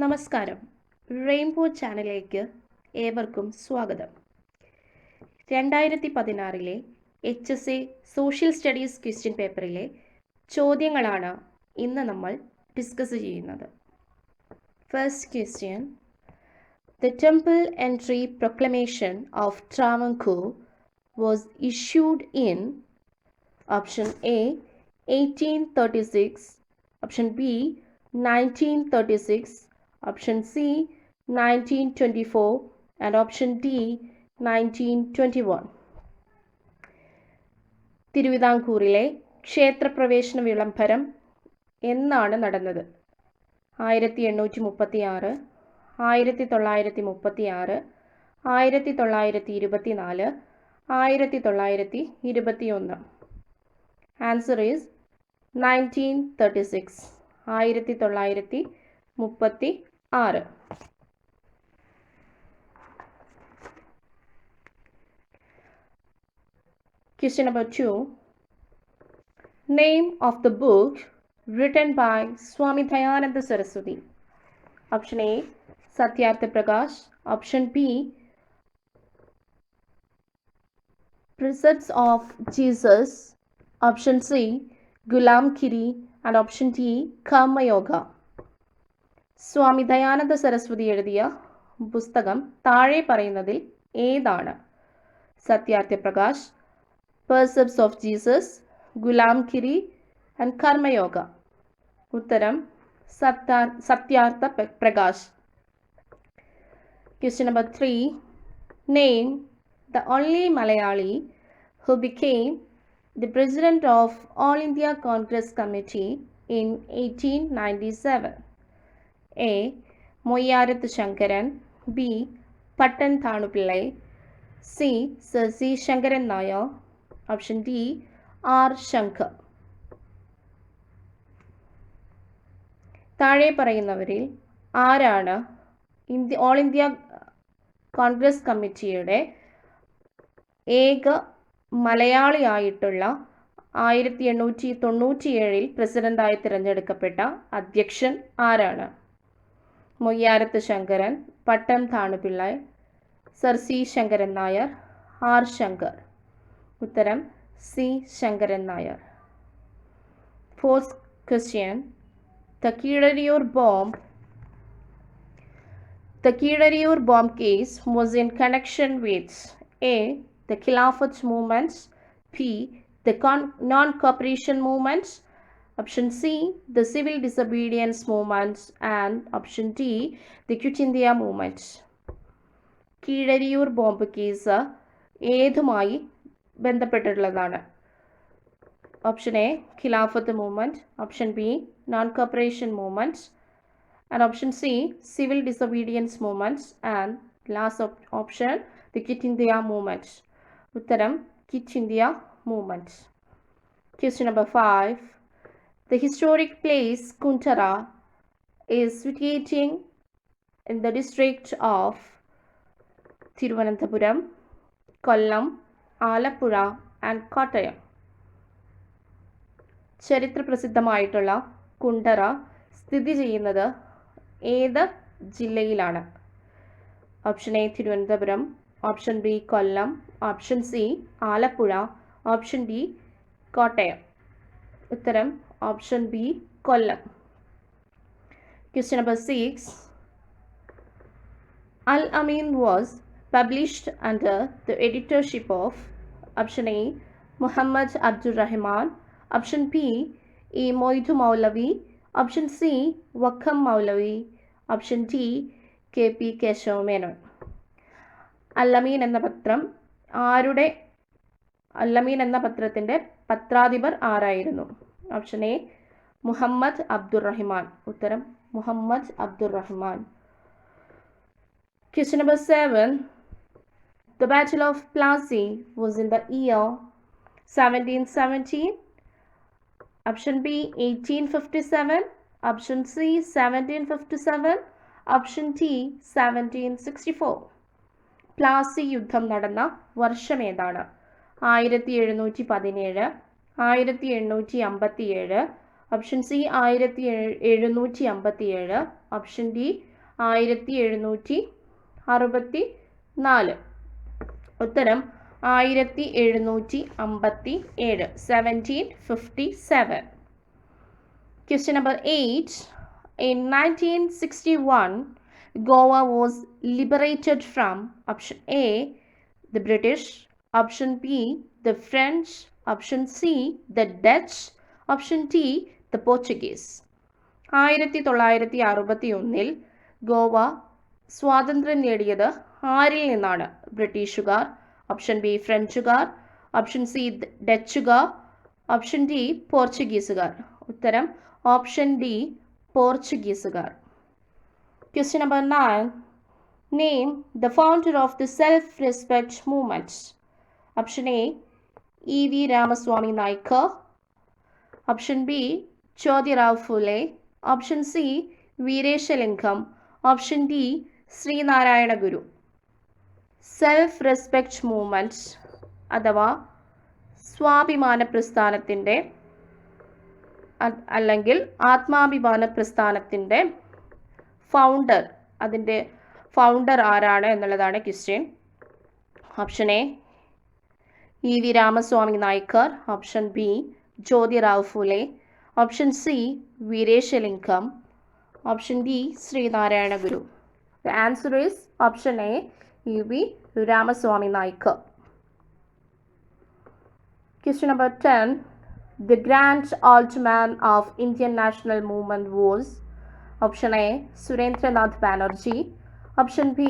നമസ്കാരം. റെയിൻബോ ചാനലിലേക്ക് ഏവർക്കും സ്വാഗതം. 2016 HSA സോഷ്യൽ സ്റ്റഡീസ് ക്വസ്റ്റ്യൻ പേപ്പറിലെ ചോദ്യങ്ങളാണ് ഇന്ന് നമ്മൾ ഡിസ്കസ് ചെയ്യുന്നത്. First question: The Temple Entry Proclamation of Travancore was issued in option A 1836, option B 1936, option C 1924 and option D 1921. തിരുവിതാംകൂറിലെ ക്ഷേത്രപ്രവേശന വിളംബരം എന്നാണ് നടന്നത്? 1836, 1936, 1924, 1921. Answer is 1936, 1936. Question number 2. Name of the book written by Swami Dayananda Saraswati. Option A Satyartha Prakash, option B Precepts of Jesus, option C Gulam Kiri and option D Karma Yoga. Swami Dayananda Saraswati എഴുതിയ പുസ്തകം താഴെ പറയുന്നതിൽ ഏതാണ്? Satyarth Prakash, Precepts of Jesus, Gulam Kiri and Karma Yoga. ഉത്തരം Satyarth Prakash. Question number 3. Name the only Malayali who became the president of All India Congress Committee in 1897. A. Moyarath Shankaran, B. Pattan Thanupillai, C. Sir C. Shankaran Nair, option D. R. Shankar. താഴെ പറയുന്നവരിൽ ആരാണ് all India Congress കമ്മിറ്റിയുടെ ഏക മലയാളിയായിട്ടുള്ള 1897 പ്രസിഡന്റായി തിരഞ്ഞെടുക്കപ്പെട്ട അധ്യക്ഷൻ ആരാണ്? Moyyarath Sankaran, Pattom Thanupillai, sir C Sankaran Nair, R Shankar. ഉത്തരം C Sankaran Nair. Fourth question: The Kidariur bomb case was in connection with A. the Khilafat movements, B. the non-cooperation movements, option C. the civil disobedience movements and option D. the Quit India movements. Keezhariyur bomb case ഏതുമായി ബന്ധപ്പെട്ടിട്ടുള്ളതാണ്? Option A Khilafat movement, option B non cooperation movements and option C civil disobedience movements and last option the Quit India movement. Uttaram Quit India movement. Question number 5. The historic place Kuntara is situating in the district of Thiruvananthapuram, Kollam, Alappuzha and Kottayam. ചരിത്ര പ്രസിദ്ധമായിട്ടുള്ള കുണ്ടറ സ്ഥിതി ചെയ്യുന്നത് ഏത് ജില്ലയിലാണ്? Option A Thiruvananthapuram, option B Kollam, option C Alappuzha, option D Kottayam. ഉത്തരം option B Kollam. Question number 6. Al Amin was published under the editorship of option A Muhammad Abdur Rahman, option B E Moidu Maulavi, option C Wakam Maulavi, option D KP Keshav Menon. Al Ameen എന്ന പത്രം അല്ലമീൻ എന്ന പത്രത്തിൻ്റെ പത്രാധിപർ ആരായിരുന്നു? Option A Muhammad Abdur Rahman. ഉത്തരം Muhammad Abdur Rahman. Question number 7. The Battle of Plassey was in the year 1717, option B 1857, option C 1757, option D 1764. Plassey യുദ്ധം നടന്ന വർഷം ഏതാണ്? 1717, 1857, ഓപ്ഷൻ സി 1757, ഓപ്ഷൻ ഡി 1754. ഉത്തരം 1757. 1757. Question number 8. In 1961, Goa was liberated from option A, the British, option B, the French, option C, the Dutch, option D, the Portuguese. 1961 Goa സ്വാതന്ത്ര്യം നേടിയത് ആരിൽ നിന്നാണ്? ബ്രിട്ടീഷുകാർ, ഓപ്ഷൻ ബി ഫ്രഞ്ചുകാർ, ഓപ്ഷൻ സി ഡച്ചുകാർ, option D പോർച്ചുഗീസുകാർ. ഉത്തരം ഓപ്ഷൻ ഡി പോർച്ചുഗീസുകാർ. Question number 9. Name the founder of the self-respect movement. Option A, E.V. Ramaswamy Naikar. Option B, Jyotirao Phule. Option C, Veerashalingam. Option D, Srinarayana Guru. Self-respect movement അഥവാ സ്വാഭിമാന പ്രസ്ഥാനത്തിൻ്റെ അല്ലെങ്കിൽ ആത്മാഭിമാന പ്രസ്ഥാനത്തിൻ്റെ founder, അതിൻ്റെ founder ആരാണ് എന്നുള്ളതാണ് question. Option A E V Ramaswamy Naicker, option B Jyotirao Phule, option C Veeresalingam, option D Sreenarayana Guru. The answer is option A, E.V. Ramaswamy Naikar. Question number 10. The grand old man of Indian national movement was option A, Surendranath Banerjee, option B,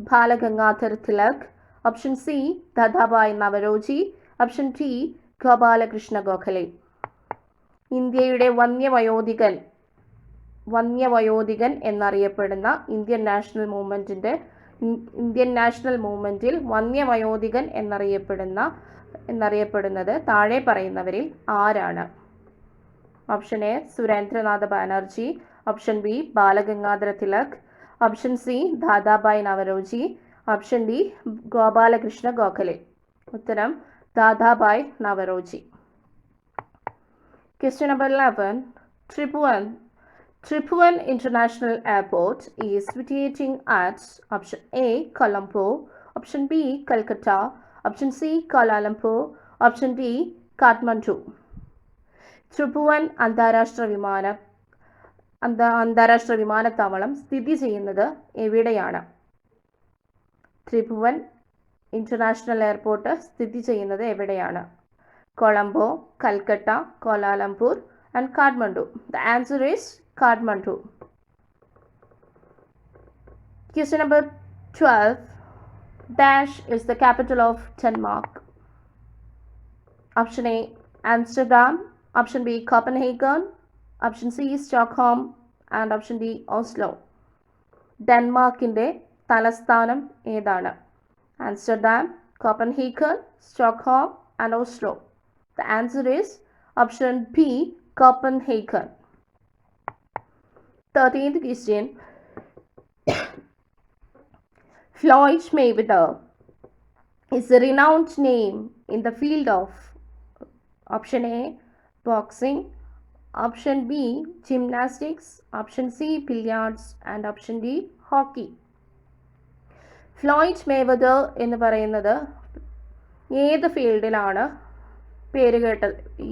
Balagangadhar Tilak, option C, Dadabhai Naoroji, option D, Gopalakrishna Gokhale. ഇന്ത്യയുടെ വന്യവയോധികൻ എന്നറിയപ്പെടുന്ന Indian national മൂവ്മെൻറ്റിൽ വന്യവയോധികൻ എന്നറിയപ്പെടുന്നത് താഴെ പറയുന്നവരിൽ ആരാണ്? Option A Surendranath Banerjee, option B Balagangadhara Tilak, option C Dadabhai Naoroji, option D Gopalakrishna Gokhale. ഉത്തരം Dadabhai Naoroji. Question number 11. Tribhuvan International Airport is situating at option A, Colombo, option B, Calcutta, option C, Kuala Lumpur, option D, Kathmandu. Tribhuvan അന്താരാഷ്ട്ര വിമാനത്താവളം സ്ഥിതി ചെയ്യുന്നത് എവിടെയാണ്? ത്രിഭുവൻ ഇന്റർനാഷണൽ എയർപോർട്ട് സ്ഥിതി ചെയ്യുന്നത് എവിടെയാണ്? Colombo, Calcutta, Kuala Lumpur and Kathmandu. The answer is Kathmandu. Question number 12. Dash is the capital of Denmark. Option A, Amsterdam, option B, Copenhagen, option C, Stockholm, and option D, Oslo. ഡെൻമാർക്കിൻ്റെ തലസ്ഥാനം ഏതാണ്? Amsterdam, Copenhagen, Stockholm and Oslo. The answer is option B, Copenhagen. 13th question. Floyd Mayweather is a renowned name in the field of option A, boxing, option B, gymnastics, option C, billiards, and option D, hockey. Floyd Mayweather എന്ന് പറയുന്നത് ഏത് ഫീൽഡിലാണ് പേരുകേട്ടത്? ഈ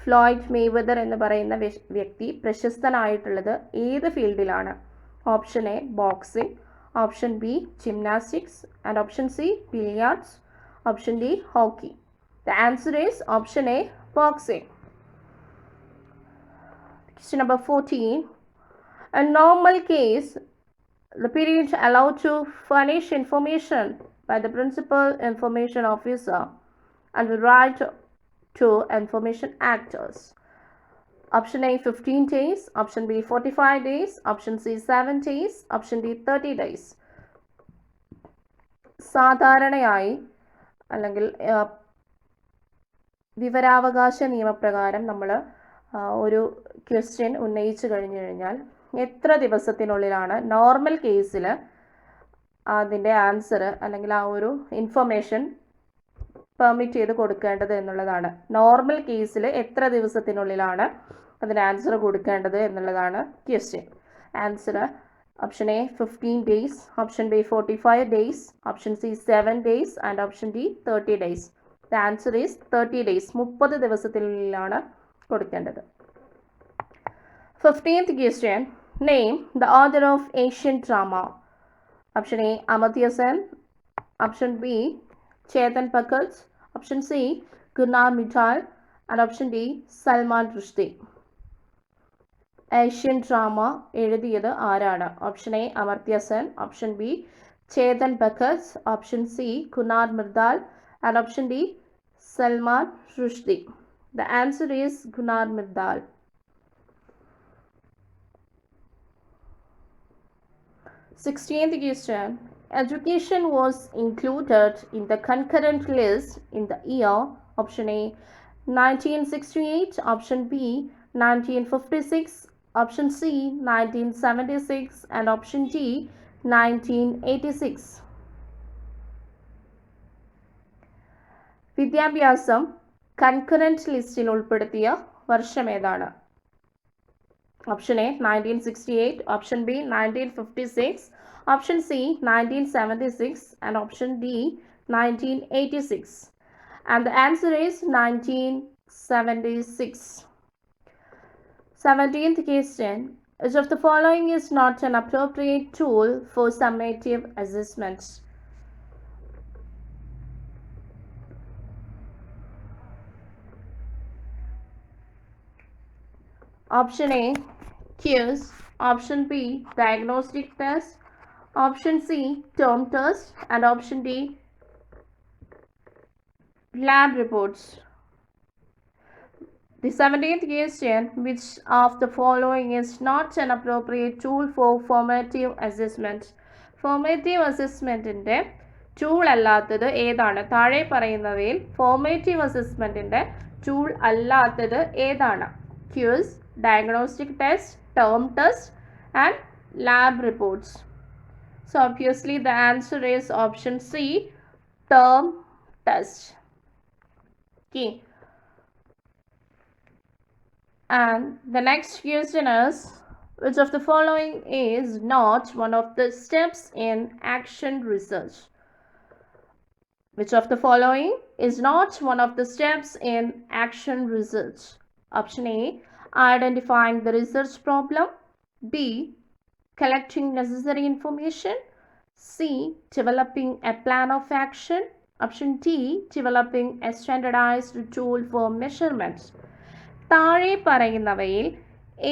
Floyd Mayweather എന്ന് പറയുന്ന വ്യക്തി പ്രശസ്തനായിട്ടുള്ളത് ഏത് ഫീൽഡിലാണ്? Option A boxing, option B gymnastics, and option C billiards, option D hockey. The answer is option A boxing. Question number 14. A normal case, the period allowed to furnish information by the principal information officer and the right to information actors. Option A 15 days, option B 45 days, option C 7 days, option D 30 days. സാധാരണയായി അല്ലെങ്കിൽ വിവരാവകാശ നിയമപ്രകാരം നമ്മൾ ഒരു question ഉന്നയിച്ചു കഴിഞ്ഞു കഴിഞ്ഞാൽ എത്ര ദിവസത്തിനുള്ളിലാണ് നോർമൽ കേസിൽ അതിൻ്റെ ആൻസർ അല്ലെങ്കിൽ ആ ഒരു ഇൻഫർമേഷൻ പെർമിറ്റ് ചെയ്ത് കൊടുക്കേണ്ടത് എന്നുള്ളതാണ്. നോർമൽ കേസിൽ എത്ര ദിവസത്തിനുള്ളിലാണ് അതിന് ആൻസർ കൊടുക്കേണ്ടത് എന്നുള്ളതാണ് question. Answer Option A 15 days, option B 45 days, option C 7 days, and option D 30 days. The answer is 30 days. 30 ദിവസത്തിലാണ് കൊടുക്കേണ്ടത്. 15th question. Name the author of Asian drama. Option A Amartya Sen, option B Chetan Bhagat, option C Gulnar Mittal, and option D Salman Rushdie. Asian drama എഴുതിയത് ആരാണ്? Option A Amartya Sen, option B Chetan Bhagat, option C Gunnar Myrdal, and option D Salman Rushdie. The answer is Gunnar Myrdal. 16th question. Education was included in the concurrent list in the year. Option A 1968, option B 1956, option C 1976, and option D 1986. വിദ്യാഭ്യാസം concurrent ലിസ്റ്റിൽ ഉൾപ്പെടുത്തിയ വർഷം ഏതാണ്? Option A 1968, option B 1956, option C 1976, and option D 1986. And the answer is 1976. 17th question. Which of the following is not an appropriate tool for summative assessments? Option A quiz, option B diagnostic test, option C term test, and option D lab reports. The 17th question. Which of the following is not an appropriate tool for formative assessment? Formative assessmentന്റെ tool അല്ലാത്തത് ഏതാണ്? താഴെ പറയുന്നവയിൽ formative അസസ്മെന്റിന്റെ tool അല്ലാത്തത് ഏതാണ്? Cues, diagnostic test, term test, and lab reports. So obviously the answer is option C, term test. Okay. And the next question is, which of the following is not one of the steps in action research? Which of the following is not one of the steps in action research? Option A identifying the research problem, B collecting necessary information, C developing a plan of action, option D developing a standardized tool for measurements. താഴെ പറയുന്നവയിൽ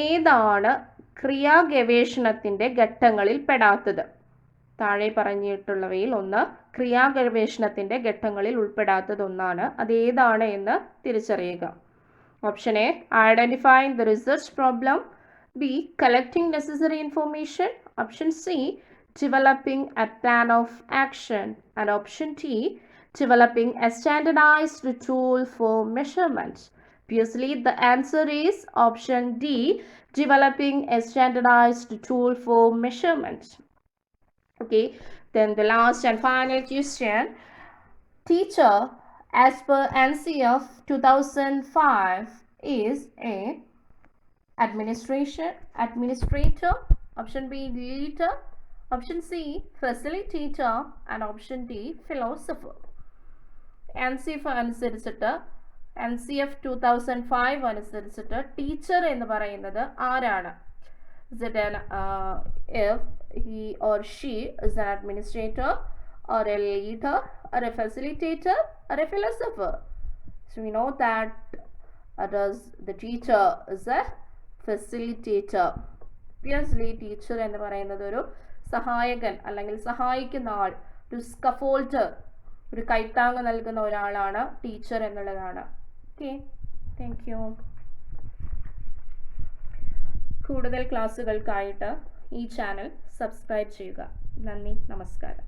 ഏതാണ് ക്രിയാഗവേഷണത്തിൻ്റെ ഘട്ടങ്ങളിൽ പെടാത്തത്? താഴെ പറഞ്ഞിട്ടുള്ളവയിൽ ഒന്ന് ക്രിയാഗവേഷണത്തിൻ്റെ ഘട്ടങ്ങളിൽ ഉൾപ്പെടാത്തതൊന്നാണ്. അത് ഏതാണ് എന്ന് തിരിച്ചറിയുക. Option A identifying the research problem, B collecting necessary information, option C developing a plan of action, and option D developing a standardized tool for measurements. Obviously the answer is option D, developing a standardized tool for measurements. Okay, then the last and final question. Teacher as per NCF 2005 is a administrator, option B leader, option C facilitator, and option D philosopher. NCF അനുസരിച്ചിട്ട് NCF 2005 അനുസരിച്ചിട്ട് teacher എന്ന് പറയുന്നത് ആരാണ്? Is it an if he or she is an administrator, or a leader, or a facilitator, or a philosopher? So we know that the teacher is a facilitator. Obviously teacher എന്ന് പറയുന്നത് ഒരു സഹായകൻ അല്ലെങ്കിൽ സഹായിക്കുന്ന ആൾ, ഒരു scaffolder, ഒരു കൈത്താങ്ങ് നൽകുന്ന ഒരാളാണ് teacher എന്നുള്ളതാണ്. Okay, thank you. കൂടുതൽ ക്ലാസ്സുകൾക്കായിട്ട് ഈ ചാനൽ സബ്സ്ക്രൈബ് ചെയ്യുക. നന്ദി, നമസ്കാരം.